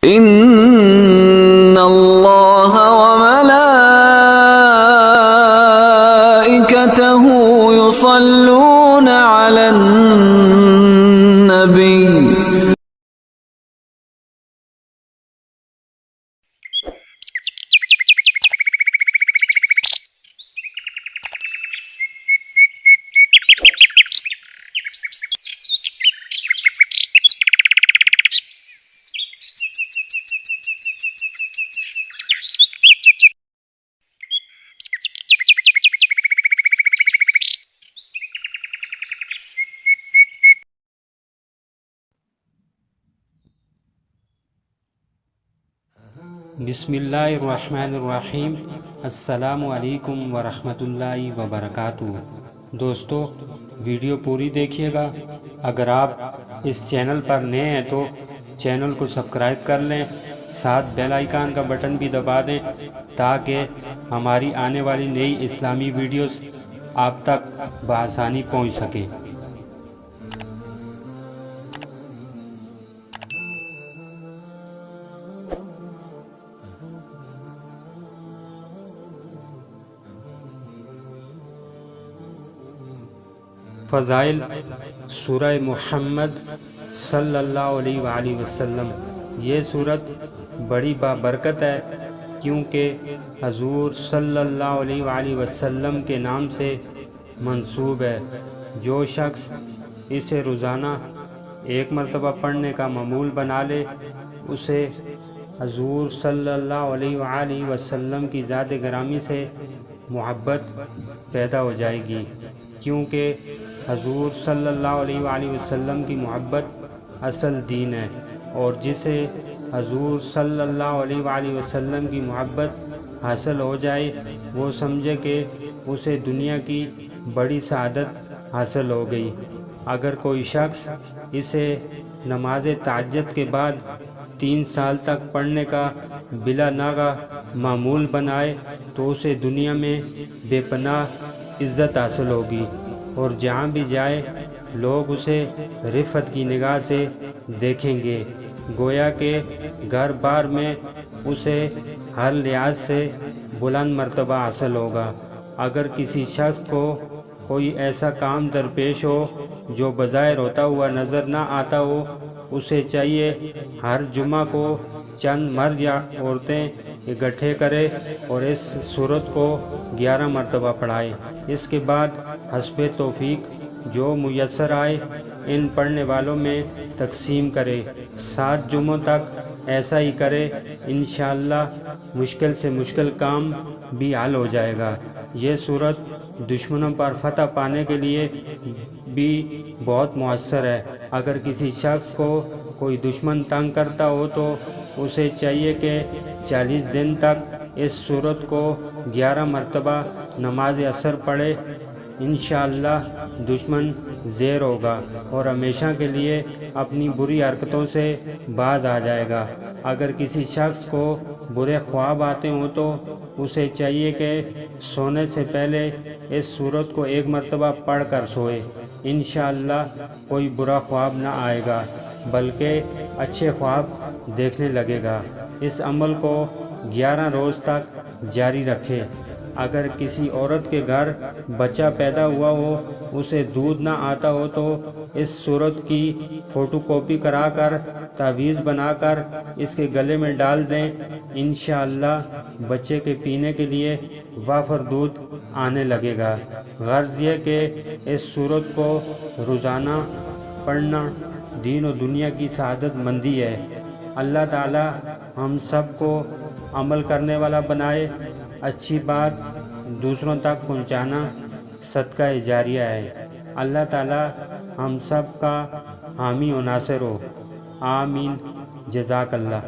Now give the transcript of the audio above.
ان اللہ وملائکتہ یصلون علی النبی. بسم اللہ الرحمن الرحیم. السلام علیکم ورحمۃ اللہ وبرکاتہ. دوستو، ویڈیو پوری دیکھیے گا. اگر آپ اس چینل پر نئے ہیں تو چینل کو سبسکرائب کر لیں، ساتھ بیل آئیکن کا بٹن بھی دبا دیں تاکہ ہماری آنے والی نئی اسلامی ویڈیوز آپ تک بآسانی پہنچ سکیں. فضائل سورہ محمد صلی اللہ علیہ وآلہ وسلم. یہ سورت بڑی بابرکت ہے کیونکہ حضور صلی اللہ علیہ وآلہ وسلم کے نام سے منسوب ہے. جو شخص اسے روزانہ ایک مرتبہ پڑھنے کا معمول بنا لے اسے حضور صلی اللہ علیہ وآلہ وسلم کی ذات گرامی سے محبت پیدا ہو جائے گی، کیونکہ حضور صلی اللہ علیہ وآلہ وسلم کی محبت اصل دین ہے، اور جسے حضور صلی اللہ علیہ وآلہ وسلم کی محبت حاصل ہو جائے وہ سمجھے کہ اسے دنیا کی بڑی سعادت حاصل ہو گئی. اگر کوئی شخص اسے نماز تہجد کے بعد 3 سال تک پڑھنے کا بلا ناغہ معمول بنائے تو اسے دنیا میں بے پناہ عزت حاصل ہوگی، اور جہاں بھی جائے لوگ اسے رفعت کی نگاہ سے دیکھیں گے، گویا کہ گھر بار میں اسے ہر لحاظ سے بلند مرتبہ حاصل ہوگا. اگر کسی شخص کو کوئی ایسا کام درپیش ہو جو بظاہر ہوتا ہوا نظر نہ آتا ہو، اسے چاہیے ہر جمعہ کو چند مرد یا عورتیں اکٹھے کرے اور اس سورت کو 11 مرتبہ پڑھائے. اس کے بعد حسب توفیق جو میسر آئے ان پڑھنے والوں میں تقسیم کرے. 7 جمعوں تک ایسا ہی کرے، انشاءاللہ مشکل سے مشکل کام بھی حل ہو جائے گا. یہ سورت دشمنوں پر فتح پانے کے لیے بھی بہت مؤثر ہے. اگر کسی شخص کو کوئی دشمن تنگ کرتا ہو تو اسے چاہیے کہ 40 دن تک اس سورت کو 11 مرتبہ نماز عصر پڑھے. انشاءاللہ دشمن زیر ہوگا اور ہمیشہ کے لیے اپنی بری حرکتوں سے باز آ جائے گا. اگر کسی شخص کو برے خواب آتے ہوں تو اسے چاہیے کہ سونے سے پہلے اس سورت کو 1 مرتبہ پڑھ کر سوئے. انشاءاللہ کوئی برا خواب نہ آئے گا بلکہ اچھے خواب دیکھنے لگے گا. اس عمل کو 11 روز تک جاری رکھے. اگر کسی عورت کے گھر بچہ پیدا ہوا ہو، اسے دودھ نہ آتا ہو تو اس سورت کی فوٹو کاپی کرا کر تعویذ بنا کر اس کے گلے میں ڈال دیں. انشاءاللہ بچے کے پینے کے لیے وافر دودھ آنے لگے گا. غرض یہ کہ اس سورت کو روزانہ پڑھنا دین و دنیا کی سعادت مندی ہے. اللہ تعالی ہم سب کو عمل کرنے والا بنائے. اچھی بات دوسروں تک پہنچانا صدقہ جاریہ ہے. اللہ تعالی ہم سب کا حامی و ناصر ہو. آمین. جزاک اللہ.